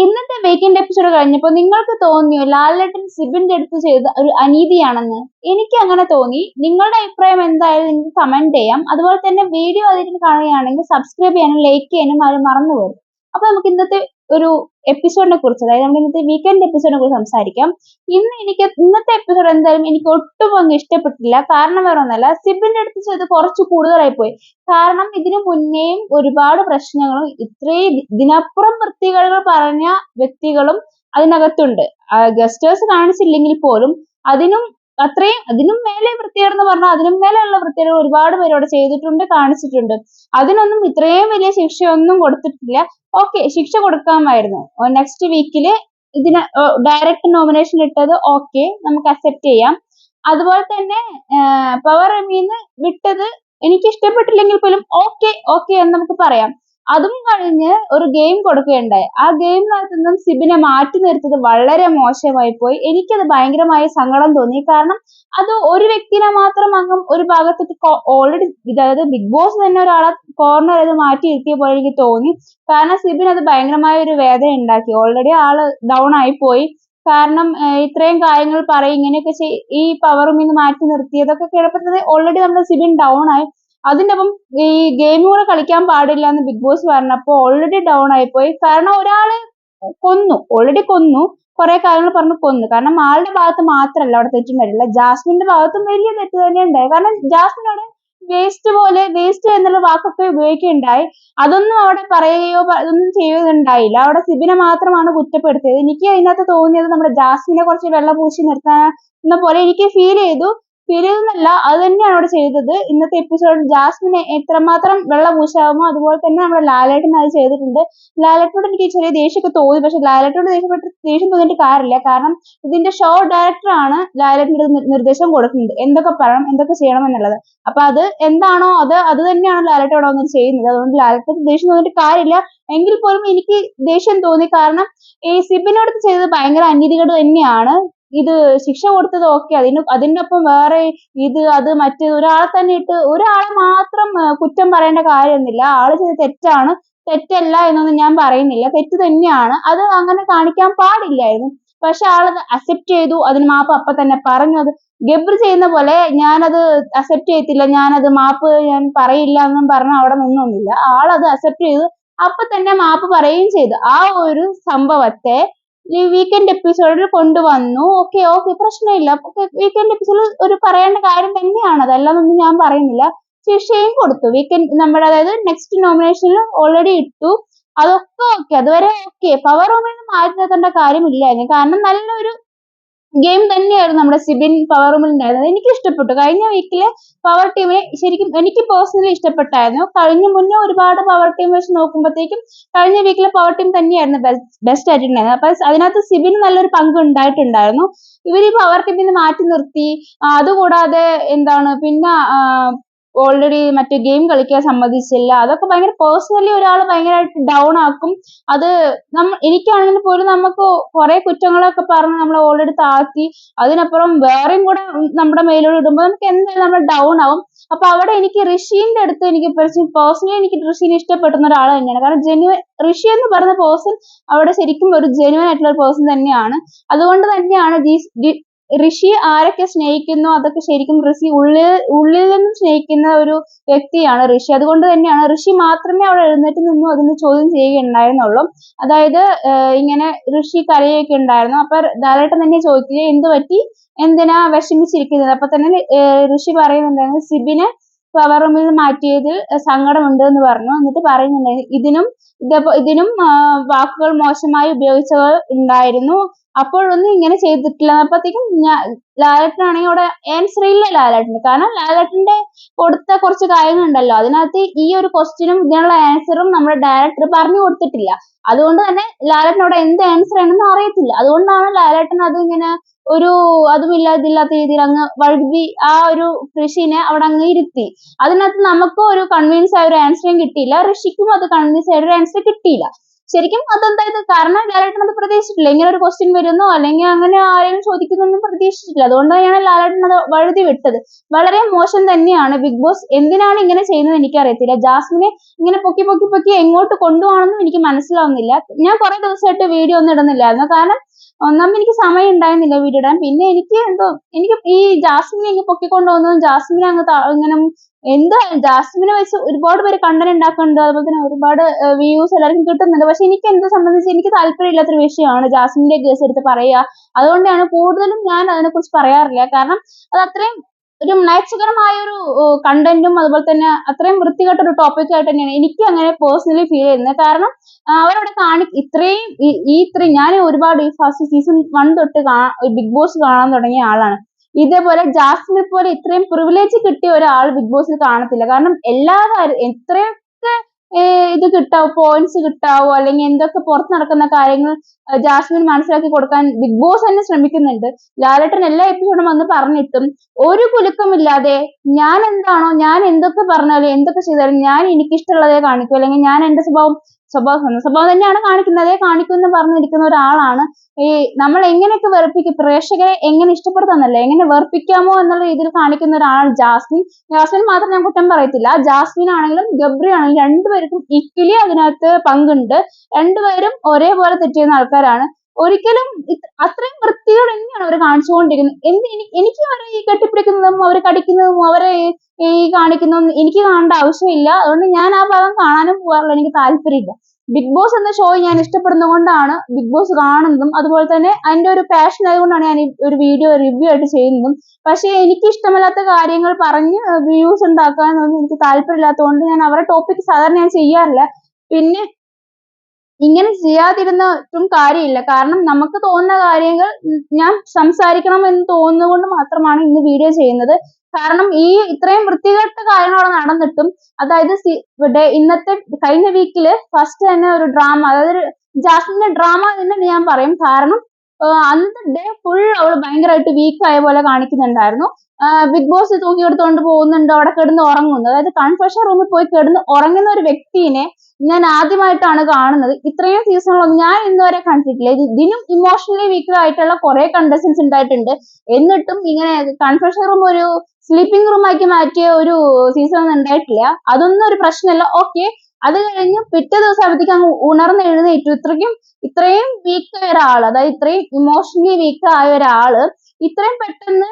ഇന്നത്തെ weekend episode കഴിഞ്ഞപ്പോൾ നിങ്ങൾക്ക് തോന്നിയോ ലാലേട്ടൻ സിബിന്റെ അടുത്ത് ചെയ്ത ഒരു അനീതിയാണെന്ന്? എനിക്ക് അങ്ങനെ തോന്നി. നിങ്ങളുടെ അഭിപ്രായം എന്തായാലും നിങ്ങൾക്ക് കമന്റ് ചെയ്യാം. അതുപോലെ തന്നെ വീഡിയോ ആദ്യമായിട്ട് കാണുകയാണെങ്കിൽ സബ്സ്ക്രൈബ് ചെയ്യാനും ലൈക്ക് ചെയ്യാനും ആരും മറന്നു പോകരുത്. അപ്പൊ നമുക്ക് ഇന്നത്തെ ഒരു എപ്പിസോഡിനെ കുറിച്ച്, അതായത് നമ്മൾ ഇന്നത്തെ വീക്കെൻഡ് എപ്പിസോഡിനെ കുറിച്ച് സംസാരിക്കാം. ഇന്നത്തെ എപ്പിസോഡ് എന്തായാലും എനിക്ക് ഒട്ടും അങ്ങ് ഇഷ്ടപ്പെട്ടില്ല. കാരണം വേറെ ഒന്നല്ല, സിബിന്റെ അടുത്ത് ചെയ്ത് കുറച്ച് കൂടുതലായി പോയി. കാരണം ഇതിനു മുന്നേയും ഒരുപാട് പ്രശ്നങ്ങളും ഇതിനപ്പുറം വൃത്തികേടുകൾ പറഞ്ഞ വ്യക്തികളും അതിനകത്തുണ്ട്. ഗസ്റ്റേഴ്സ് കാണിച്ചില്ലെങ്കിൽ പോലും അതിനും മേലെ വൃത്തികേടെന്ന് പറഞ്ഞാൽ അതിനും മേലെയുള്ള വൃത്തികേടുകൾ ഒരുപാട് പേര് അവിടെ ചെയ്തിട്ടുണ്ട്, കാണിച്ചിട്ടുണ്ട്. അതിനൊന്നും ഇത്രയും വലിയ ശിക്ഷയൊന്നും കൊടുത്തിട്ടില്ല. ഓക്കെ, ശിക്ഷ കൊടുക്കാമായിരുന്നു. നെക്സ്റ്റ് വീക്കില് ഇതിന് ഡയറക്റ്റ് നോമിനേഷൻ ഇട്ടത് ഓക്കെ, നമുക്ക് അക്സെപ്റ്റ് ചെയ്യാം. അതുപോലെ തന്നെ പവർ എമീന്ന് വിട്ടത് എനിക്ക് ഇഷ്ടപ്പെട്ടില്ലെങ്കിൽ പോലും ഓക്കെ എന്ന് നമുക്ക് പറയാം. അതും കഴിഞ്ഞ് ഒരു ഗെയിം കൊടുക്കുകയുണ്ടായി. ആ ഗെയിമിനകത്ത് നിന്നും സിബിനെ മാറ്റി നിർത്തിയത് വളരെ മോശമായി പോയി. എനിക്കത് ഭയങ്കരമായി സങ്കടം തോന്നി. കാരണം അത് ഒരു വ്യക്തിനെ മാത്രം അങ്ങ് ഒരു ഭാഗത്തേക്ക് ഓൾറെഡി, അതായത് ബിഗ് ബോസ് തന്നെ ഒരാളെ കോർണർ ചെയ്ത് മാറ്റി ഇരുത്തിയ പോലെ എനിക്ക് തോന്നി. കാരണം സിബിന് അത് ഭയങ്കരമായ ഒരു വേദന ഉണ്ടാക്കി. ഓൾറെഡി ആള് ഡൗൺ ആയി പോയി. കാരണം ഇത്രയും കാര്യങ്ങൾ പറയും, ഇങ്ങനെയൊക്കെ ഈ പവറും ഇന്ന് മാറ്റി നിർത്തിയതൊക്കെ കേട്ടപ്പോൾ ഓൾറെഡി നമ്മുടെ സിബിൻ ഡൗൺ ആയി. അതിന്റെ ഒപ്പം ഈ ഗെയിം കൂടെ കളിക്കാൻ പാടില്ല എന്ന് ബിഗ് ബോസ് പറഞ്ഞപ്പോ ഓൾറെഡി ഡൗൺ ആയിപ്പോയി. കാരണം ഒരാളെ ഓൾറെഡി കൊന്നു, കുറെ കാര്യങ്ങൾ പറഞ്ഞ് കൊന്നു. കാരണം ആളുടെ ഭാഗത്ത് മാത്രമല്ല അവിടെ തെറ്റുണ്ടായിട്ടില്ല, ജാസ്മിന്റെ ഭാഗത്തും വലിയ തെറ്റ് തന്നെ ഉണ്ടായി. കാരണം ജാസ്മിൻ അവിടെ വേസ്റ്റ് എന്നുള്ള വാക്കൊക്കെ ഉപയോഗിക്കുകയുണ്ടായി. അതൊന്നും അവിടെ പറയുകയോ അതൊന്നും ചെയ്യുകയുണ്ടായില്ല. അവിടെ സിബിനെ മാത്രമാണ് കുറ്റപ്പെടുത്തിയത്. എനിക്ക് അതിനകത്ത് തോന്നിയത് നമ്മുടെ ജാസ്മിനെ കുറച്ച് വെള്ള പൂശി നിർത്താൻ പോലെ എനിക്ക് ഫീൽ ചെയ്തു. ഫിലിമെന്നല്ല, അത് തന്നെയാണ് അവിടെ ചെയ്തത്. ഇന്നത്തെ എപ്പിസോഡിൽ ജാസ്മിനെ എത്രമാത്രം വെള്ള പൂശാവുമോ അതുപോലെ തന്നെ നമ്മുടെ ലാലേട്ടൻ അത് ചെയ്തിട്ടുണ്ട്. ലാലേട്ടനോട് എനിക്ക് ചെറിയ ദേഷ്യമൊക്കെ തോന്നി. പക്ഷെ ലാലേട്ടനോട് ദേഷ്യം തോന്നിയിട്ട് കാര്യമില്ല. കാരണം ഇതിന്റെ ഷോ ഡയറക്ടറാണ് ലാലേട്ടൻ്റെ നിർദ്ദേശം കൊടുക്കുന്നത്, എന്തൊക്കെ പറയണം, എന്തൊക്കെ ചെയ്യണം എന്നുള്ളത്. അപ്പൊ അത് എന്താണോ അത് തന്നെയാണ് ലാലേട്ടൻ അവിടെ വന്നിട്ട് ചെയ്യുന്നത്. അതുകൊണ്ട് ലാലേട്ടന് ദേഷ്യം തോന്നിയിട്ട് കാര്യമില്ല. എങ്കിൽ പോലും എനിക്ക് ദേഷ്യം തോന്നി. കാരണം ഈ സിബിനോട് ചെയ്തത് ഭയങ്കര അനീതികേട് തന്നെയാണ്. ഇത് ശിക്ഷ കൊടുത്തത് ഓക്കെ, അതിന്റെ ഒപ്പം വേറെ അത് മറ്റേത് ഒരാളെ തന്നെ ഇട്ട് ഒരാളെ മാത്രം കുറ്റം പറയേണ്ട കാര്യമൊന്നുമില്ല. ആള് ചെയ്ത തെറ്റാണ്, തെറ്റല്ല എന്നൊന്നും ഞാൻ പറയുന്നില്ല, തെറ്റ് തന്നെയാണ്. അത് അങ്ങനെ കാണിക്കാൻ പാടില്ലായിരുന്നു. പക്ഷെ ആളത് അക്സെപ്റ്റ് ചെയ്തു, അതിന് മാപ്പ് അപ്പൊ തന്നെ പറഞ്ഞു. അത് ഗബ്രി ചെയ്യുന്ന പോലെ ഞാനത് അക്സെപ്റ്റ് ചെയ്യത്തില്ല, ഞാൻ പറയില്ല എന്നും പറഞ്ഞ് അവിടെ നിന്നൊന്നുമില്ല. ആളത് അക്സെപ്റ്റ് ചെയ്തു, അപ്പൊ തന്നെ മാപ്പ് പറയുകയും ചെയ്തു. ആ ഒരു സംഭവത്തെ ഈ വീക്കെൻഡ് എപ്പിസോഡിൽ കൊണ്ടുവന്നു. ഓക്കെ, പ്രശ്നമില്ല. വീക്കെൻഡ് എപ്പിസോഡിൽ ഒരു പറയേണ്ട കാര്യം തന്നെയാണ്, അതല്ലാന്നൊന്നും ഞാൻ പറയുന്നില്ല. ശിക്ഷയും കൊടുത്തു. നമ്മുടെ അതായത് നെക്സ്റ്റ് നോമിനേഷനിൽ ഓൾറെഡി ഇട്ടു. അതൊക്കെ ഓക്കെ, അതുവരെ ഓക്കെ. പവർ റൂമിൽ നിന്ന് മാറ്റി നിർത്തേണ്ട കാര്യമില്ലായിരുന്നു. കാരണം നല്ലൊരു ഗെയിം തന്നെയായിരുന്നു നമ്മുടെ സിബിൻ പവർ റൂമിൽ ഉണ്ടായിരുന്നത്. എനിക്ക് ഇഷ്ടപ്പെട്ടു. കഴിഞ്ഞ വീക്കിലെ പവർ ടീമിനെ ശരിക്കും എനിക്ക് പേഴ്സണലി ഇഷ്ടപ്പെട്ടായിരുന്നു. മുന്നേ ഒരുപാട് പവർ ടീം വെച്ച് നോക്കുമ്പോഴത്തേക്കും കഴിഞ്ഞ വീക്കിലെ പവർ ടീം തന്നെയായിരുന്നു ബെസ്റ്റ് ആയിട്ടുണ്ടായിരുന്നത്. അപ്പൊ അതിനകത്ത് സിബിന് നല്ലൊരു പങ്ക് ഉണ്ടായിട്ടുണ്ടായിരുന്നു. ഇവർ ഈ പവർ ടീമിൽ നിന്ന് മാറ്റി നിർത്തി. അതുകൂടാതെ എന്താണ് പിന്നെ ഓൾറെഡി മറ്റേ ഗെയിം കളിക്കാൻ സമ്മതിച്ചില്ല. അതൊക്കെ ഭയങ്കര പേഴ്സണലി ഒരാൾ ഭയങ്കരമായിട്ട് ഡൗൺ ആക്കും. അത് എനിക്കാണെങ്കിൽ പോലും നമുക്ക് കുറെ കുറ്റങ്ങളൊക്കെ പറഞ്ഞ് നമ്മൾ ഓൾറെഡി താഴ്ത്തി, അതിനപ്പുറം വേറെയും കൂടെ നമ്മുടെ മേലോട്ട് ഇടുമ്പോൾ നമുക്ക് എന്തായാലും നമ്മൾ ഡൗൺ ആവും. അപ്പൊ അവിടെ എനിക്ക് ഋഷിന്റെ അടുത്ത് എനിക്ക് പേഴ്സണലി എനിക്ക് ഋഷിനെ ഇഷ്ടപ്പെടുന്ന ഒരാൾ തന്നെയാണ്. കാരണം ഋഷി എന്ന് പറഞ്ഞ പേഴ്സൺ അവിടെ ശരിക്കും ഒരു ജെന്യുവൻ ആയിട്ടുള്ള ഒരു പേഴ്സൺ തന്നെയാണ്. അതുകൊണ്ട് തന്നെയാണ് ഋഷി ആരൊക്കെ സ്നേഹിക്കുന്നു അതൊക്കെ ശരിക്കും ഋഷി ഉള്ളിൽ നിന്നും സ്നേഹിക്കുന്ന ഒരു വ്യക്തിയാണ് ഋഷി. അതുകൊണ്ട് തന്നെയാണ് ഋഷി മാത്രമേ അവിടെ എഴുന്നേറ്റ് നിന്നും അതിന് ചോദ്യം ചെയ്യുകയുണ്ടായിരുന്നുള്ളൂ. അതായത് ഇങ്ങനെ ഋഷി കരയൊക്കെ ഉണ്ടായിരുന്നു. അപ്പൊ ലാലേട്ടൻ തന്നെ ചോദിക്കുക, എന്ത് പറ്റി, എന്തിനാ വിഷമിച്ചിരിക്കുന്നത്? അപ്പൊ തന്നെ ഋഷി പറയുന്നുണ്ടായിരുന്നു, സിബിനെ പവർ റൂമിൽ നിന്ന് മാറ്റിയതിൽ സങ്കടമുണ്ട് എന്ന് പറഞ്ഞു. എന്നിട്ട് പറയുന്നുണ്ടായിരുന്നു, ഇതിനും വാക്കുകൾ മോശമായി ഉപയോഗിച്ചവർ ഉണ്ടായിരുന്നു, അപ്പോഴൊന്നും ഇങ്ങനെ ചെയ്തിട്ടില്ല. അപ്പോഴത്തേക്കും ലാലേട്ടനാണെങ്കിൽ അവിടെ ആൻസർ ഇല്ല ലാലേട്ടന്. കാരണം ലാലേട്ടന്റെ കൊടുത്ത കുറച്ച് കാര്യങ്ങളുണ്ടല്ലോ, അതിനകത്ത് ഈ ഒരു ക്വസ്റ്റ്യനും ഇതിനുള്ള ആൻസറും നമ്മുടെ ഡയറക്ടർ പറഞ്ഞു കൊടുത്തിട്ടില്ല. അതുകൊണ്ട് തന്നെ ലാലേട്ടനോട് എന്ത് ആൻസർ ആണെന്ന് അറിയത്തില്ല. അതുകൊണ്ടാണ് ലാലേട്ടൻ അത് ഇങ്ങനെ ഇതില്ലാത്ത രീതിയിൽ അങ്ങ് വഴുതി ആ ഒരു ഋഷിനെ അവിടെ അങ്ങ് ഇരുത്തി. അതിനകത്ത് നമുക്കും ഒരു കൺവിൻസ് ആയ ഒരു ആൻസറും കിട്ടിയില്ല, ഋഷിക്കും അത് കൺവിൻസ് ആയ ഒരു ആൻസർ കിട്ടിയില്ല. ശരിക്കും അതെന്തായത് കാരണം ലാലേട്ടൻ അത് പ്രതീക്ഷിച്ചിട്ടില്ല, ഇങ്ങനെ ഒരു ക്വസ്റ്റ്യൻ വരുന്നോ അല്ലെങ്കിൽ അങ്ങനെ ആരെങ്കിലും ചോദിക്കുന്നൊന്നും പ്രതീക്ഷിച്ചിട്ടില്ല. അതുകൊണ്ടാണ് ലാലേട്ടൻ അത് വഴുതി വിട്ടത്. വളരെ മോശം തന്നെയാണ്. ബിഗ് ബോസ് എന്തിനാണ് ഇങ്ങനെ ചെയ്യുന്നത് എനിക്കറിയത്തില്ല. ജാസ്മിനെ ഇങ്ങനെ പൊക്കി പൊക്കി പൊക്കി എങ്ങോട്ട് കൊണ്ടുപോകണമെന്നും എനിക്ക് മനസ്സിലാവുന്നില്ല. ഞാൻ കുറെ ദിവസമായിട്ട് വീഡിയോ ഒന്നും ഇടുന്നില്ലായിരുന്നു, കാരണം ഒന്നാമത് എനിക്ക് സമയം ഉണ്ടായിരുന്നില്ല വീഡിയോ ഇടാൻ. പിന്നെ എനിക്ക് ഈ ജാസ്മിനെ ഇങ്ങനെ പൊക്കിക്കൊണ്ടുപോകുന്നതും ജാസ്മിനെ ഇങ്ങനെ എന്തായാലും ജാസ്മിനെ വെച്ച് ഒരുപാട് പേര് കണ്ടന്റ് ഉണ്ടാക്കുന്നുണ്ട്, അതുപോലെ തന്നെ ഒരുപാട് വ്യൂസ് എല്ലാവർക്കും കിട്ടുന്നുണ്ട്. പക്ഷെ എനിക്ക് എന്നെ സംബന്ധിച്ച് എനിക്ക് താല്പര്യമില്ലാത്തൊരു വിഷയമാണ് ജാസ്മിന്റെ കേസ് എടുത്ത് പറയുക. അതുകൊണ്ടാണ് കൂടുതലും ഞാൻ അതിനെക്കുറിച്ച് പറയാറില്ല. കാരണം അത് അത്രയും ഒരു മ്ലേച്ഛകരമായ ഒരു കണ്ടന്റും അതുപോലെ തന്നെ അത്രയും വൃത്തികെട്ട ഒരു ടോപ്പിക് ആയിട്ട് തന്നെയാണ് എനിക്ക് അങ്ങനെ പേഴ്സണലി ഫീൽ ചെയ്യുന്നത്. കാരണം അവരവിടെ ഇത്രയും ഞാൻ ഒരുപാട് ഈ ഫസ്റ്റ് സീസൺ 1 തൊട്ട് ബിഗ് ബോസ് കാണാൻ തുടങ്ങിയ ആളാണ്. ഇതേപോലെ ജാസ്മിനെ പോലെ ഇത്രയും പ്രിവിലേജ് കിട്ടിയ ഒരാൾ ബിഗ് ബോസിൽ കാണത്തില്ല. കാരണം എല്ലാ കാര്യം എത്രയൊക്കെ ഇത് കിട്ടാവോ, പോയിന്റ്സ് കിട്ടാവോ, അല്ലെങ്കിൽ എന്തൊക്കെ പുറത്ത് നടക്കുന്ന കാര്യങ്ങൾ ജാസ്മിൻ മനസ്സിലാക്കി കൊടുക്കാൻ ബിഗ് ബോസ് തന്നെ ശ്രമിക്കുന്നുണ്ട്. ലാലേട്ടൻ എല്ലാ എപ്പിസോഡും വന്ന് പറഞ്ഞിട്ടും ഒരു കുലുക്കമില്ലാതെ ഞാൻ എന്തൊക്കെ പറഞ്ഞാലും എന്തൊക്കെ ചെയ്താലും ഞാൻ എനിക്കിഷ്ടമുള്ളതേ കാണിക്കൂ, അല്ലെങ്കിൽ ഞാൻ എന്റെ സ്വഭാവം തന്നെയാണ് കാണിക്കുന്നത്, അതേ കാണിക്കുമെന്ന് പറഞ്ഞിരിക്കുന്ന ഒരാളാണ്. ഈ നമ്മൾ എങ്ങനെയൊക്കെ വെറുപ്പിക്കും, പ്രേക്ഷകരെ എങ്ങനെ ഇഷ്ടപ്പെടുത്താന്നല്ല, എങ്ങനെ വെറുപ്പിക്കാമോ എന്നുള്ള രീതിയിൽ കാണിക്കുന്ന ഒരാളാണ് ജാസ്മിൻ മാത്രം ഞാൻ കുറ്റം പറയത്തില്ല. ജാസ്മിൻ ആണെങ്കിലും ഗബ്രി ആണെങ്കിലും രണ്ടുപേർക്കും ഈക്വലി അതിനകത്ത് പങ്കുണ്ട്. രണ്ടുപേരും ഒരേപോലെ തെറ്റ് ചെയ്യുന്ന ആൾക്കാരാണ്. ഒരിക്കലും അത്രയും വൃത്തിയോടെ തന്നെയാണ് അവർ കാണിച്ചുകൊണ്ടിരിക്കുന്നത്. എനിക്ക് അവരെ ഈ കെട്ടിപ്പിടിക്കുന്നതും അവരെ കടിക്കുന്നതും അവരെ ഈ കാണിക്കുന്നതും എനിക്ക് കാണേണ്ട ആവശ്യമില്ല. അതുകൊണ്ട് ഞാൻ ആ ഭാഗം കാണാനും പോകാറില്ല, എനിക്ക് താല്പര്യമില്ല. ബിഗ് ബോസ് എന്ന ഷോ ഞാൻ ഇഷ്ടപ്പെടുന്നത് കൊണ്ടാണ് ബിഗ് ബോസ് കാണുന്നതും, അതുപോലെ തന്നെ അതിന്റെ ഒരു പാഷൻ ആയതുകൊണ്ടാണ് ഞാൻ ഒരു വീഡിയോ റിവ്യൂ ആയിട്ട് ചെയ്യുന്നതും. പക്ഷെ എനിക്ക് ഇഷ്ടമില്ലാത്ത കാര്യങ്ങൾ പറഞ്ഞ് വ്യൂസ് ഉണ്ടാക്കാനൊന്നും എനിക്ക് താല്പര്യമില്ലാത്തതുകൊണ്ട് ഞാൻ അവരുടെ ടോപ്പിക് സാധാരണ ഞാൻ ചെയ്യാറില്ല. പിന്നെ ഇങ്ങനെ ചെയ്യാതിരുന്നിട്ടും കാര്യമില്ല. കാരണം നമുക്ക് തോന്നുന്ന കാര്യങ്ങൾ ഞാൻ സംസാരിക്കണം എന്ന് തോന്നുന്നത് കൊണ്ട് മാത്രമാണ് ഇന്ന് വീഡിയോ ചെയ്യുന്നത്. കാരണം ഇത്രയും വൃത്തികെട്ട കാര്യങ്ങൾ അവിടെ നടന്നിട്ടും, അതായത് ഇന്നത്തെ കഴിഞ്ഞ വീക്കില് ഫസ്റ്റ് തന്നെ ഒരു ഡ്രാമ, അതായത് ജാസ്മിന്റെ ഡ്രാമ തന്നെ ഞാൻ പറയും. കാരണം അന്നത്തെ ഡേ ഫുൾ അവള് ഭയങ്കരമായിട്ട് വീക്ക് ആയ പോലെ കാണിക്കുന്നുണ്ടായിരുന്നു. ബിഗ് ബോസ് തൂക്കിയെടുത്തോണ്ട് പോകുന്നുണ്ട്, അവിടെ കിടന്ന് ഉറങ്ങുന്നു. അതായത് കൺഫെഷൻ റൂമിൽ പോയി കിടന്ന് ഉറങ്ങുന്ന ഒരു വ്യക്തിനെ ഞാൻ ആദ്യമായിട്ടാണ് കാണുന്നത്. ഇത്രയും സീസണുകളൊന്നും ഞാൻ ഇന്നുവരെ കണ്ടിട്ടില്ല. ഇതിനും ഇമോഷണലി വീക്ക് ആയിട്ടുള്ള കുറെ കണ്ടസ്റ്റൻസ് ഉണ്ടായിട്ടുണ്ട്. എന്നിട്ടും ഇങ്ങനെ കൺഫെഷൻ റൂം ഒരു സ്ലീപ്പിംഗ് റൂം ആക്കി മാറ്റിയ ഒരു സീസൺ ഒന്നും ഉണ്ടായിട്ടില്ല. അതൊന്നും ഒരു പ്രശ്നമല്ല, ഓക്കെ. അത് കഴിഞ്ഞ് പിറ്റേ ദിവസം ആകുമ്പോഴത്തേക്ക് അങ്ങ് ഉണർന്ന് എഴുന്നേറ്റു. ഇത്രയും വീക്ക് ആയ ഒരാള്, അതായത് ഇത്രയും ഇമോഷണലി വീക്ക് ആയ ഒരാള് ഇത്രയും പെട്ടെന്ന്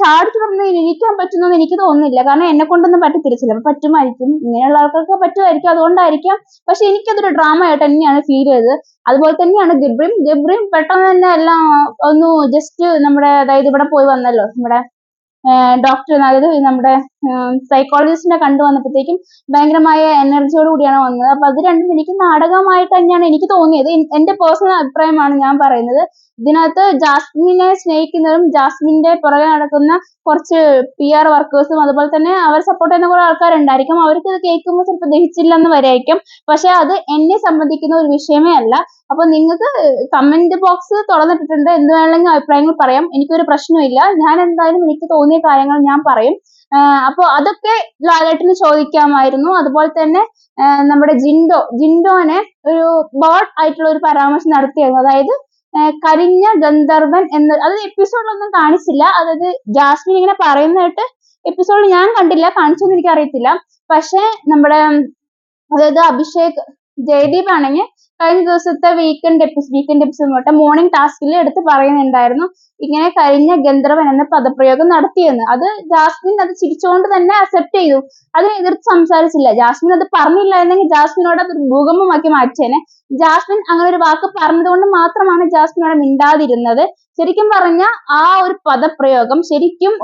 ചാടി തുടർന്ന് ഇരിക്കാൻ പറ്റുമെന്ന് എനിക്ക് തോന്നുന്നില്ല. കാരണം എന്നെ കൊണ്ടൊന്നും പറ്റത്തില്ല. ചിലപ്പോൾ പറ്റുമായിരിക്കും, ഇങ്ങനെയുള്ള ആൾക്കാർക്ക് പറ്റുമായിരിക്കും, അതുകൊണ്ടായിരിക്കാം. പക്ഷെ എനിക്കതൊരു ഡ്രാമ ആയിട്ട് തന്നെയാണ് ഫീൽ ചെയ്തത്. അതുപോലെ തന്നെയാണ് ഗബ്രിയും പെട്ടെന്ന് തന്നെ എല്ലാം ഒന്ന് ജസ്റ്റ് അതായത് ഇവിടെ പോയി വന്നല്ലോ, നമ്മുടെ ഡോക്ടർ, അതായത് നമ്മുടെ സൈക്കോളജിസ്റ്റിനെ കണ്ടു വന്നപ്പോഴത്തേക്കും ഭയങ്കരമായ എനർജിയോട് കൂടിയാണ് വന്നത്. അപ്പൊ അത് രണ്ടും എനിക്ക് നാടകമായിട്ട് തന്നെയാണ് എനിക്ക് തോന്നിയത്. എന്റെ പേഴ്സണൽ അഭിപ്രായമാണ് ഞാൻ പറയുന്നത്. ഇതിനകത്ത് ജാസ്മിനെ സ്നേഹിക്കുന്നവരും ജാസ്മിന്റെ പുറകെ നടക്കുന്ന കുറച്ച് PR വർക്കേഴ്സും അതുപോലെ തന്നെ അവർ സപ്പോർട്ട് ചെയ്യുന്ന കുറെ ആൾക്കാരുണ്ടായിരിക്കും. അവർക്ക് ഇത് കേൾക്കുമ്പോൾ ചിലപ്പോൾ ദഹിച്ചില്ലെന്ന് വരായിരിക്കും. പക്ഷെ അത് എന്നെ സംബന്ധിക്കുന്ന ഒരു വിഷയമേ അല്ല. അപ്പൊ നിങ്ങൾക്ക് കമന്റ് ബോക്സ് തുറന്നിട്ടിട്ടുണ്ട്, എന്ത് വേണമെങ്കിലും അഭിപ്രായങ്ങൾ പറയാം, എനിക്കൊരു പ്രശ്നമില്ല. ഞാൻ എന്തായാലും എനിക്ക് തോന്നിയ കാര്യങ്ങൾ ഞാൻ പറയും. അപ്പൊ അതൊക്കെ ലാലേട്ടന് ചോദിക്കാമായിരുന്നു. അതുപോലെ തന്നെ നമ്മുടെ ജിൻഡോനെ ഒരു ബേർഡ് ആയിട്ടുള്ള ഒരു പരാമർശം നടത്തിയായിരുന്നു. അതായത് കരിഞ്ഞ ഗന്ധർവൻ അത് എപ്പിസോഡിലൊന്നും കാണിച്ചില്ല. അതായത് ജാസ്മിൻ ഇങ്ങനെ പറയുന്നതായിട്ട് എപ്പിസോഡിൽ ഞാൻ കണ്ടില്ല, കാണിച്ചൊന്നും എനിക്ക് അറിയത്തില്ല. പക്ഷെ നമ്മുടെ അതായത് അഭിഷേക് ജയദീപ് ആണെങ്കിൽ കഴിഞ്ഞ ദിവസത്തെ വീക്കെൻഡ് എപ്പിസോഡ് മോർണിംഗ് ടാസ്കിൽ എടുത്ത് പറയുന്നുണ്ടായിരുന്നു ഇങ്ങനെ കഴിഞ്ഞ ഗന്ധർവൻ എന്ന പദപ്രയോഗം നടത്തിയെന്ന്. അത് ജാസ്മിൻ അത് ചിരിച്ചുകൊണ്ട് തന്നെ അക്സെപ്റ്റ് ചെയ്തു, അതിനെ എതിർത്ത് സംസാരിച്ചില്ല. ജാസ്മിൻ അത് പറഞ്ഞില്ലായിരുന്നെങ്കിൽ ജാസ്മിനോട് അതൊരു ഭൂകമ്പമാക്കി മാറ്റിയേനെ. ജാസ്മിൻ അങ്ങനെ ഒരു വാക്ക് പറഞ്ഞതുകൊണ്ട് മാത്രമാണ് ജാസ്മിനോട് മിണ്ടാതിരുന്നത്. ശരിക്കും പറഞ്ഞ ആ ഒരു പദപ്രയോഗം ശരിക്കും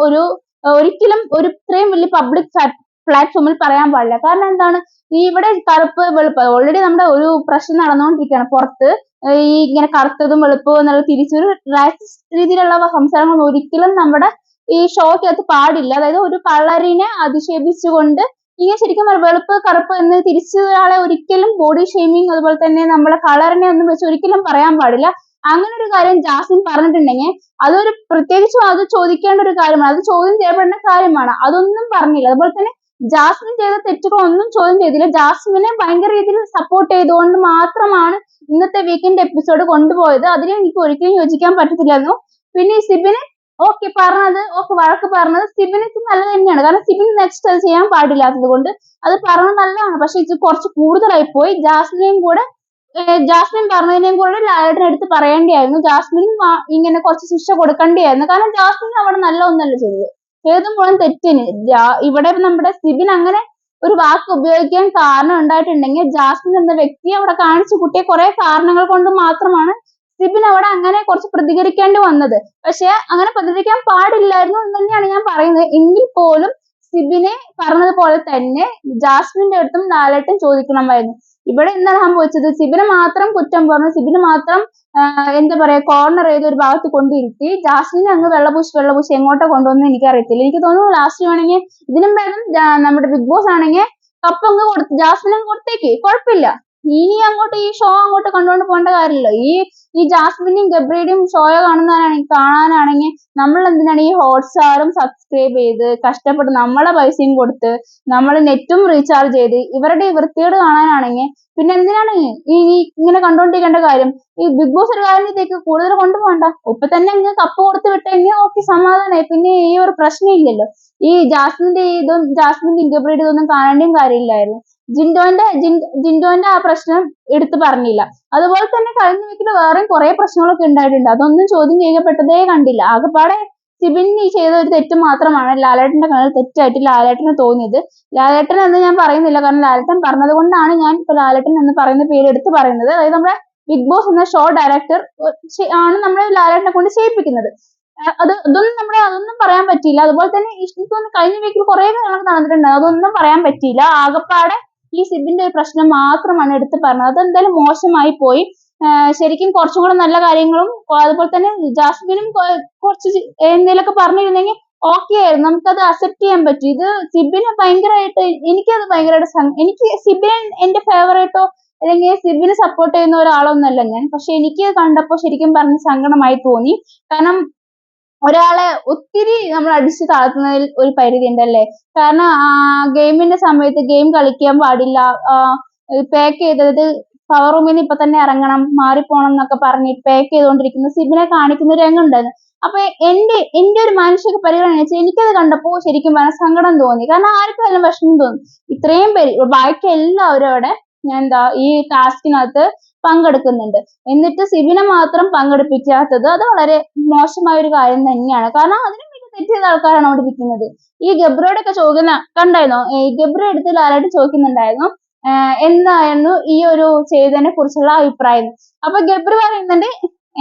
ഒരിക്കലും ഇത്രയും വലിയ പബ്ലിക് പ്ലാറ്റ്ഫോമിൽ പറയാൻ പാടില്ല. കാരണം എന്താണ്, ഇവിടെ കറുപ്പ് വെളുപ്പ് ഓൾറെഡി നമ്മുടെ ഒരു പ്രശ്നം നടന്നുകൊണ്ടിരിക്കുകയാണ് പുറത്ത്. ഇങ്ങനെ കറുത്തതും വെളുപ്പും എന്നുള്ള തിരിച്ചൊരു രീതിയിലുള്ള സംസാരങ്ങൾ ഒരിക്കലും നമ്മുടെ ഈ ഷോയ്ക്കകത്ത് പാടില്ല. അതായത് ഒരു കളറിനെ അധിക്ഷേപിച്ചുകൊണ്ട് ഇങ്ങനെ ശരിക്കും വെളുപ്പ് കറുപ്പ് എന്ന് തിരിച്ച് ഒരാളെ ഒരിക്കലും ബോഡി ഷെയ്മിങ് അതുപോലെ തന്നെ നമ്മളെ കളറിനെ ഒന്നും വെച്ച് ഒരിക്കലും പറയാൻ പാടില്ല. അങ്ങനെ ഒരു കാര്യം ജാസ്മിൻ പറഞ്ഞിട്ടുണ്ടെങ്കിൽ പ്രത്യേകിച്ചും അത് ചോദിക്കേണ്ട ഒരു കാര്യമാണ്, അത് ചോദ്യം ചെയ്യപ്പെടേണ്ട കാര്യമാണ്. അതൊന്നും പറഞ്ഞില്ല. അതുപോലെ തന്നെ ജാസ്മിൻ ചെയ്ത തെറ്റുകളൊന്നും ചോദ്യം ചെയ്തില്ല. ജാസ്മിനെ ഭയങ്കര രീതിയിൽ സപ്പോർട്ട് ചെയ്തുകൊണ്ട് മാത്രമാണ് ഇന്നത്തെ വീക്കെൻഡ് എപ്പിസോഡ് കൊണ്ടുപോയത്. അതിനെ എനിക്ക് ഒരിക്കലും യോജിക്കാൻ പറ്റത്തില്ലായിരുന്നു. പിന്നെ ഈ സിബിന് വഴക്ക് പറഞ്ഞത് സിബിനക്ക് നല്ലത് തന്നെയാണ്. കാരണം സിബിൻ നെക്സ്റ്റ് അത് ചെയ്യാൻ പാടില്ലാത്തത് കൊണ്ട് അത് പറഞ്ഞത് നല്ലതാണ്. പക്ഷെ ഇത് കുറച്ച് കൂടുതലായി പോയി. ജാസ്മിൻ പറഞ്ഞതിനെയും കൂടെ ലാലേട്ടൻ എടുത്ത് പറയേണ്ടിയായിരുന്നു. ജാസ്മിനും ഇങ്ങനെ കുറച്ച് ശിക്ഷ കൊടുക്കേണ്ടിയായിരുന്നു. കാരണം ജാസ്മിൻ അവിടെ നല്ല ഒന്നല്ല ചെയ്തത്. ഏതും മുഴുവൻ തെറ്റിന്. ഇവിടെ നമ്മുടെ സിബിൻ അങ്ങനെ ഒരു വാക്ക് ഉപയോഗിക്കാൻ കാരണം ഉണ്ടായിട്ടുണ്ടെങ്കിൽ ജാസ്മിൻ എന്ന വ്യക്തി അവിടെ കാണിച്ചു കൂട്ടിയ കുറെ കാരണങ്ങൾ കൊണ്ട് മാത്രമാണ് സിബിൻ അവിടെ അങ്ങനെ കുറച്ച് പ്രതികരിക്കേണ്ടി വന്നത്. പക്ഷെ അങ്ങനെ പ്രതികരിക്കാൻ പാടില്ലായിരുന്നു എന്ന് തന്നെയാണ് ഞാൻ പറയുന്നത്. എങ്കിൽ പോലും സിബിനെ പറഞ്ഞതുപോലെ തന്നെ ജാസ്മിന്റെ അടുത്തും ലാലേട്ടൻ ചോദിക്കണമായിരുന്നു. ഇവിടെ എന്താണ് സംഭവിച്ചത്? സിബിനെ മാത്രം കുറ്റം പറഞ്ഞു, സിബിന് മാത്രം എന്താ പറയാ കോർണർ ചെയ്ത് ഒരു ഭാഗത്ത് കൊണ്ടിരുത്തി ജാസ്മിനെ അങ്ങ് വെള്ളപൂശി എങ്ങോട്ടാ കൊണ്ടുവന്ന് എനിക്കറിയത്തില്ല. എനിക്ക് തോന്നുന്നു ലാസ്റ്റ് വേണമെങ്കിൽ ഇതിനും ഭേദം നമ്മുടെ ബിഗ് ബോസ് ആണെങ്കിൽ കപ്പ് അങ്ങ് ജാസ്മിൻ അങ്ങ് കൊടുത്തേക്ക്, കുഴപ്പമില്ല. ഇനി അങ്ങോട്ട് ഈ ഷോ അങ്ങോട്ട് കണ്ടുകൊണ്ട് പോകേണ്ട കാര്യമില്ല. ഈ ജാസ്മിന്റെയും ഗബ്രിയുടെയും ഷോ കാണാനാണെങ്കിൽ നമ്മൾ എന്തിനാണ് ഈ ഹോട്ട്സ്റ്റാറും സബ്സ്ക്രൈബ് ചെയ്ത് കഷ്ടപ്പെട്ട് നമ്മളെ പൈസയും കൊടുത്ത് നമ്മൾ നെറ്റും റീചാർജ് ചെയ്ത് ഇവരുടെ ഈ വൃത്തികേട് കാണാനാണെങ്കിൽ പിന്നെ എന്തിനാണ് ഈ ഇങ്ങനെ കണ്ടുകൊണ്ടിരിക്കേണ്ട കാര്യം? ഈ ബിഗ് ബോസ് ഒരു കാര്യത്തേക്ക് കൂടുതൽ കൊണ്ടുപോകണ്ട. ഇപ്പൊ തന്നെ അങ്ങ് കപ്പ് കൊടുത്ത് വിട്ടെങ്കിൽ ഓക്കെ, സമാധാനമായി. പിന്നെ ഈ ഒരു പ്രശ്നം ഇല്ലല്ലോ. ഈ ജാസ്മിന്റെ ഗബ്രിയുടെ ഇതൊന്നും കാണേണ്ടിയും കാര്യമില്ലായിരുന്നു. ജിൻഡോന്റെ ആ പ്രശ്നം എടുത്തു പറഞ്ഞില്ല. അതുപോലെ തന്നെ കഴിഞ്ഞ വീക്കിൽ വേറെയും കുറെ പ്രശ്നങ്ങളൊക്കെ ഉണ്ടായിട്ടുണ്ട്. അതൊന്നും ചോദ്യം ചെയ്യപ്പെട്ടതേ കണ്ടില്ല. ആകെപ്പാടെ സിബിൻ ഈ ചെയ്ത ഒരു തെറ്റ് മാത്രമാണ് ലാലേട്ടന്റെ കണ്ണിൽ തെറ്റായിട്ട് ലാലേട്ടന് തോന്നിയത്. ലാലേട്ടൻ എന്ന് ഞാൻ പറയുന്നില്ല, കാരണം ലാലേട്ടൻ പറഞ്ഞത് കൊണ്ടാണ് ഞാൻ ഇപ്പൊ ലാലേട്ടൻ എന്ന് പറയുന്ന പേര് എടുത്ത് പറയുന്നത്. അതായത് നമ്മുടെ ബിഗ് ബോസ് എന്ന ഷോ ഡയറക്ടർ ആണ് നമ്മളെ ലാലേട്ടനെ കൊണ്ട് ചെയ്യിപ്പിക്കുന്നത്. അതൊന്നും പറയാൻ പറ്റിയില്ല. അതുപോലെ തന്നെ ഇഷ്ടം കഴിഞ്ഞ വീക്കിൽ കുറെ കാര്യങ്ങൾ നടന്നിട്ടുണ്ട്, അതൊന്നും പറയാൻ പറ്റിയില്ല. ആകെപ്പാടെ ഈ സിബിന്റെ ഒരു പ്രശ്നം മാത്രമാണ് എടുത്ത് പറഞ്ഞത്. അതെന്തായാലും മോശമായി പോയി. ശരിക്കും കുറച്ചും കൂടെ നല്ല കാര്യങ്ങളും അതുപോലെ തന്നെ ജാസ്മിനും കുറച്ച് എന്തെങ്കിലുമൊക്കെ പറഞ്ഞിരുന്നെങ്കിൽ ഓക്കെ ആയിരുന്നു, നമുക്കത് അക്സെപ്റ്റ് ചെയ്യാൻ പറ്റും. ഇത് സിബിന് ഭയങ്കരമായിട്ട് എനിക്ക് സിബിൻ എന്റെ ഫേവറേറ്റോ അല്ലെങ്കിൽ സിബിനെ സപ്പോർട്ട് ചെയ്യുന്ന ഒരാളൊന്നല്ല ഞാൻ. പക്ഷെ എനിക്ക് കണ്ടപ്പോൾ ശരിക്കും പറഞ്ഞ സങ്കടമായി തോന്നി. കാരണം ഒരാളെ ഒത്തിരി നമ്മൾ അടിച്ചു താഴ്ത്തുന്നതിൽ ഒരു പരിധി ഉണ്ടല്ലേ. കാരണം ഗെയിമിന്റെ സമയത്ത് ഗെയിം കളിക്കാൻ പാടില്ല, പാക്ക് ചെയ്തത് പവർ റൂമിന് ഇപ്പൊ തന്നെ ഇറങ്ങണം, മാറിപ്പോണം എന്നൊക്കെ പറഞ്ഞ് പാക്ക് ചെയ്തുകൊണ്ടിരിക്കുന്ന സിബിനെ കാണിക്കുന്ന ഒരു രംഗമുണ്ടായിരുന്നു. അപ്പൊ എന്റെ ഒരു മാനസിക പരിഗണന വെച്ചാൽ എനിക്കത് കണ്ടപ്പോ ശരിക്കും പറഞ്ഞ സങ്കടം തോന്നി. കാരണം ആർക്കായാലും വിഷമം തോന്നി. ഇത്രയും പേര് ബാക്കി എല്ലാവരും അവിടെ ഈ ടാസ്കിനകത്ത് പങ്കെടുക്കുന്നുണ്ട്, എന്നിട്ട് സിബിനെ മാത്രം പങ്കെടുപ്പിക്കാത്തത് അത് വളരെ മോശമായ ഒരു കാര്യം തന്നെയാണ്. കാരണം അതിനും വേണ്ടി തെറ്റ് ചെയ്ത ആൾക്കാരാണ് അവിടെ ഇരിക്കുന്നത്. ഈ ഗബ്രിയോടെ ഒക്കെ ചോദിക്കുന്ന കണ്ടായിരുന്നോ? ഗബ്രി എടുത്ത് ലാലായിട്ട് ചോദിക്കുന്നുണ്ടായിരുന്നു എന്തായിരുന്നു ഈ ഒരു ചെയ്തതിനെ കുറിച്ചുള്ള അഭിപ്രായം. അപ്പൊ ഗബ്രി പറയുന്നുണ്ട്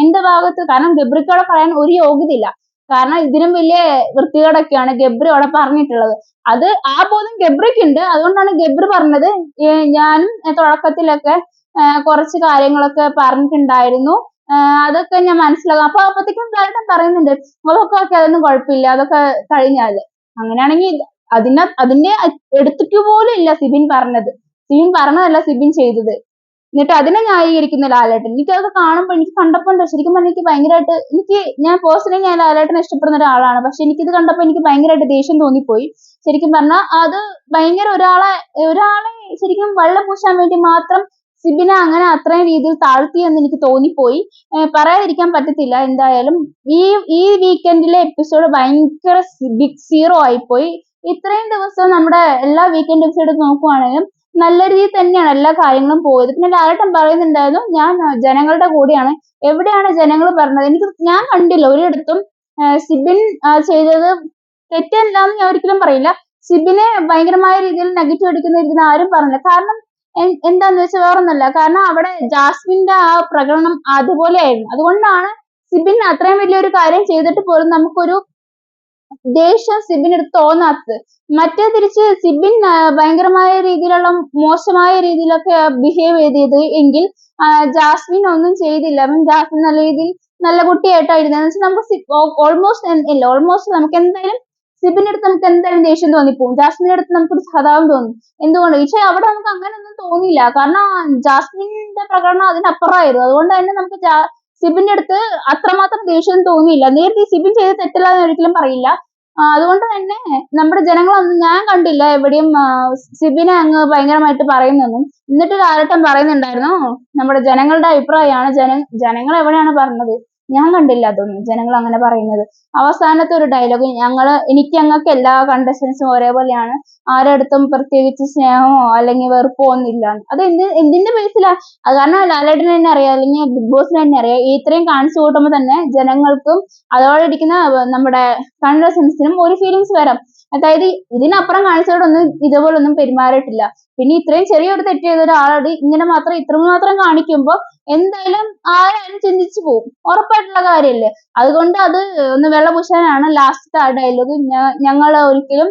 എന്റെ ഭാഗത്ത്, കാരണം ഗബ്രിക്ക് അവിടെ പറയാൻ ഒരു യോഗ്യതയില്ല. കാരണം ഇതിനും വലിയ വൃത്തികേടൊക്കെയാണ് ഗബ്രി അവിടെ പറഞ്ഞിട്ടുള്ളത്. അത് ആ ബോധം ഗബ്രിക്കുണ്ട്. അതുകൊണ്ടാണ് ഗബ്രി പറഞ്ഞത് ഞാനും തുടക്കത്തിലൊക്കെ കുറച്ച് കാര്യങ്ങളൊക്കെ പറഞ്ഞിട്ടുണ്ടായിരുന്നു, അതൊക്കെ ഞാൻ മനസ്സിലാക്കാം. അപ്പത്തേക്കും ലാലേട്ടൻ പറയുന്നുണ്ട് അതൊക്കെ അതൊന്നും കുഴപ്പമില്ല, അതൊക്കെ കഴിഞ്ഞാല്. അങ്ങനെയാണെങ്കിൽ അതിന്റെ എടുത്തിട്ട് പോലും ഇല്ല സിബിൻ പറഞ്ഞത്. സിബിൻ പറഞ്ഞതല്ല സിബിൻ ചെയ്തത്. എന്നിട്ട് അതിനെ ന്യായീകരിക്കുന്ന ലാലേട്ടൻ. എനിക്കതൊക്കെ കാണുമ്പോൾ എനിക്ക് കണ്ടപ്പോൾ ശരിക്കും പറഞ്ഞാൽ എനിക്ക് ഭയങ്കരമായിട്ട് ഞാൻ പേഴ്സണലി ഞാൻ ലാലേട്ടനെ ഇഷ്ടപ്പെടുന്ന ഒരാളാണ്. പക്ഷെ എനിക്കിത് കണ്ടപ്പോൾ എനിക്ക് ഭയങ്കരമായിട്ട് ദേഷ്യം തോന്നിപ്പോയി. ശരിക്കും പറഞ്ഞാൽ അത് ഭയങ്കര ഒരാളെ ശരിക്കും വെള്ളം പൂശാൻ വേണ്ടി മാത്രം സിബിനെ അങ്ങനെ അത്രയും രീതിയിൽ താഴ്ത്തിയെന്ന് എനിക്ക് തോന്നിപ്പോയി. പറയാതിരിക്കാൻ പറ്റത്തില്ല. എന്തായാലും ഈ വീക്കെൻഡിലെ എപ്പിസോഡ് ഭയങ്കര ബിഗ് സീറോ ആയിപ്പോയി. ഇത്രയും ദിവസം നമ്മുടെ എല്ലാ വീക്കെൻഡ് എപ്പിസോഡ് നോക്കുവാണെങ്കിലും നല്ല രീതിയിൽ തന്നെയാണ് എല്ലാ കാര്യങ്ങളും പോയത്. പിന്നെ ലാലേട്ടൻ പറയുന്നുണ്ടായിരുന്നു ഞാൻ ജനങ്ങളുടെ കൂടെയാണ്. എവിടെയാണ് ജനങ്ങൾ പറഞ്ഞത്? ഞാൻ കണ്ടില്ല ഒരിടത്തും സിബിൻ ചെയ്തത് തെറ്റല്ലാന്ന് ഞാൻ ഒരിക്കലും പറയില്ല. സിബിനെ ഭയങ്കരമായ രീതിയിൽ നെഗറ്റീവ് അടിക്കുന്ന രീതിയിൽ ആരും പറഞ്ഞില്ല. കാരണം എന്താന്ന് വെച്ചാൽ വേറൊന്നല്ല, കാരണം അവിടെ ജാസ്മിന്റെ ആ പ്രകടനം അതുപോലെയായിരുന്നു. അതുകൊണ്ടാണ് സിബിൻ അത്രയും വലിയൊരു കാര്യം ചെയ്തിട്ട് പോലും നമുക്കൊരു ദേഷ്യം സിബിനെടുത്ത് തോന്നാത്തത്. മറ്റേ തിരിച്ച് സിബിൻ ഭയങ്കരമായ രീതിയിലുള്ള മോശമായ രീതിയിലൊക്കെ ബിഹേവ് ചെയ്തത് എങ്കിൽ ജാസ്മിൻ ഒന്നും ചെയ്തില്ല. ജാസ്മിൻ നല്ല രീതിയിൽ നല്ല കുട്ടിയായിട്ടായിരുന്നു വെച്ചാൽ നമുക്ക് ഓൾമോസ്റ്റ് നമുക്ക് എന്തായാലും സിബിന്റെ അടുത്ത് നമുക്ക് എന്തായാലും ദേഷ്യം തോന്നിപ്പോകും. ജാസ്മിന്റെ അടുത്ത് നമുക്കൊരു സഹതാപം തോന്നും. എന്തുകൊണ്ട്? പക്ഷെ അവിടെ നമുക്ക് അങ്ങനെയൊന്നും തോന്നിയില്ല. കാരണം ജാസ്മിന്റെ പ്രകടനം അതിനപ്പുറമായിരുന്നു. അതുകൊണ്ട് തന്നെ നമുക്ക് സിബിന്റെ അടുത്ത് അത്രമാത്രം ദേഷ്യം തോന്നിയില്ല. നേരത്തെ സിബിൻ ചെയ്ത് തെറ്റല്ലാന്ന് ഒരിക്കലും പറയില്ല. അതുകൊണ്ട് തന്നെ നമ്മുടെ ജനങ്ങളൊന്നും ഞാൻ കണ്ടില്ല എവിടെയും സിബിനെ അങ്ങ് ഭയങ്കരമായിട്ട് പറയുന്നൊന്നും. എന്നിട്ട് ലാലേട്ടൻ പറയുന്നുണ്ടായിരുന്നു നമ്മുടെ ജനങ്ങളുടെ അഭിപ്രായമാണ്, ജനങ്ങൾ എവിടെയാണ് പറഞ്ഞത്, ഞാൻ കണ്ടില്ല അതൊന്നും ജനങ്ങൾ അങ്ങനെ പറയുന്നത്. അവസാനത്തെ ഒരു ഡയലോഗ്, എനിക്ക് ഞങ്ങൾക്ക് എല്ലാ കണ്ടസ്റ്റൻസും ഒരേപോലെയാണ്, ആരുടെ അടുത്തും പ്രത്യേകിച്ച് സ്നേഹമോ അല്ലെങ്കിൽ വെറുപ്പോ ഒന്നുമില്ല. അത് എന്തിന്റെ ബേസിലാ? അത് കാരണം ലാലേട്ടന് തന്നെ അറിയാം, അല്ലെങ്കിൽ ബിഗ് ബോസിന് തന്നെ അറിയാം, ഇത്രയും കാണിച്ചു കൂട്ടുമ്പോൾ തന്നെ ജനങ്ങൾക്കും അതോടെ ഇരിക്കുന്ന നമ്മുടെ കണ്ടസ്റ്റൻസിനും ഒരു ഫീലിങ്സ് വരാം. അതായത് ഇതിനപ്പുറം കാണിച്ചവരൊന്നും ഇതുപോലൊന്നും പെരുമാറിയിട്ടില്ല. പിന്നെ ഇത്രയും ചെറിയൊരു തെറ്റ് ചെയ്ത ഒരാളോട് ഇത്രമാത്രം കാണിക്കുമ്പോൾ എന്തായാലും ആരായാലും ചിന്തിച്ചു പോകും, ഉറപ്പായിട്ടുള്ള കാര്യമല്ലേ. അതുകൊണ്ട് അത് ഒന്ന് വെള്ളപൂശാനാണ് ലാസ്റ്റത്തെ ആ ഡയലോഗ്. ഞങ്ങൾ ഒരിക്കലും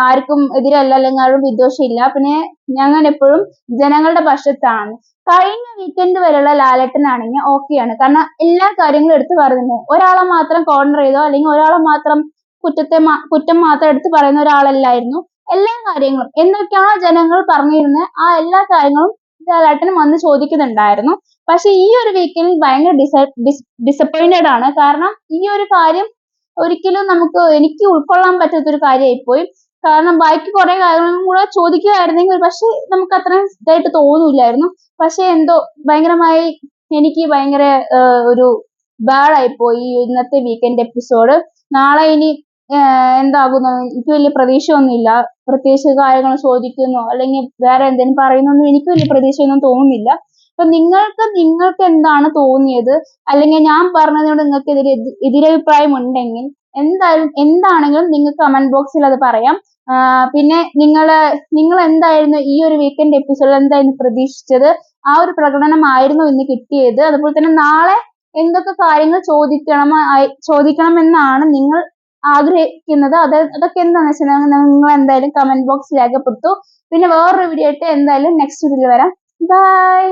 ആർക്കും എതിരല്ല, അല്ലെങ്കിൽ ആരും വിദ്വേഷമില്ല, പിന്നെ ഞങ്ങൾ എപ്പോഴും ജനങ്ങളുടെ പക്ഷത്താണ്. കഴിഞ്ഞ വീക്കെൻഡ് വരെയുള്ള ലാലേട്ടനാണെങ്കിൽ ഓക്കെയാണ്, കാരണം എല്ലാ കാര്യങ്ങളും എടുത്തു പറയുന്നു. ഒരാളെ മാത്രം കോർണർ ചെയ്തോ അല്ലെങ്കിൽ ഒരാളെ മാത്രം കുറ്റം മാത്രം എടുത്ത് പറയുന്ന ഒരാളല്ലായിരുന്നു. എല്ലാ കാര്യങ്ങളും എന്തൊക്കെയാണോ ജനങ്ങൾ പറഞ്ഞിരുന്നത് ആ എല്ലാ കാര്യങ്ങളും ലാലേട്ടൻ വന്ന് ചോദിക്കുന്നുണ്ടായിരുന്നു. പക്ഷെ ഈ ഒരു വീക്കിൽ ഭയങ്കര ഡിസപ്പോയിന്റഡ് ആണ്. കാരണം ഈ ഒരു കാര്യം ഒരിക്കലും എനിക്ക് ഉൾക്കൊള്ളാൻ പറ്റാത്തൊരു കാര്യമായിപ്പോയി. കാരണം ബാക്കി കുറെ കാര്യങ്ങളും കൂടെ ചോദിക്കുകയായിരുന്നെങ്കിൽ പക്ഷെ നമുക്ക് അത്രയും ഇതായിട്ട് തോന്നൂല്ലായിരുന്നു. പക്ഷെ എന്തോ ഭയങ്കരമായി എനിക്ക് ഭയങ്കര ഒരു ബാഡ് ആയിപ്പോയി ഇന്നത്തെ വീക്കെൻഡ് എപ്പിസോഡ്. നാളെ ഇനി എന്താകുന്നു എനിക്ക് വലിയ പ്രതീക്ഷയൊന്നുമില്ല. പ്രത്യേകിച്ച് കാര്യങ്ങൾ ചോദിക്കുന്നോ അല്ലെങ്കിൽ വേറെ എന്തെങ്കിലും പറയുന്നൊന്നും എനിക്ക് വലിയ പ്രതീക്ഷയൊന്നും തോന്നുന്നില്ല. അപ്പൊ നിങ്ങൾക്ക് എന്താണ് തോന്നിയത്, അല്ലെങ്കിൽ ഞാൻ പറഞ്ഞതിനോട് നിങ്ങൾക്ക് എതിരഭിപ്രായം ഉണ്ടെങ്കിൽ എന്താണെങ്കിലും നിങ്ങൾക്ക് കമന്റ് ബോക്സിൽ അത് പറയാം. പിന്നെ നിങ്ങൾ എന്തായിരുന്നു ഈ ഒരു വീക്കെൻഡ് എപ്പിസോഡിൽ എന്തായിരുന്നു പ്രതീക്ഷിച്ചത്, ആ ഒരു പ്രകടനമായിരുന്നു ഇന്ന് കിട്ടിയത്, അതുപോലെ തന്നെ നാളെ എന്തൊക്കെ കാര്യങ്ങൾ ചോദിക്കണമെന്നാണ് നിങ്ങൾ ആഗ്രഹിക്കുന്നത്, അതൊക്കെ എന്താണെന്ന് വെച്ചാൽ നിങ്ങൾ എന്തായാലും കമന്റ് ബോക്സിൽ രേഖപ്പെടുത്തു. പിന്നെ വേറൊരു വീഡിയോ ആയിട്ട് എന്തായാലും നെക്സ്റ്റ് വീഡിയോയിൽ വരാം. ബൈ.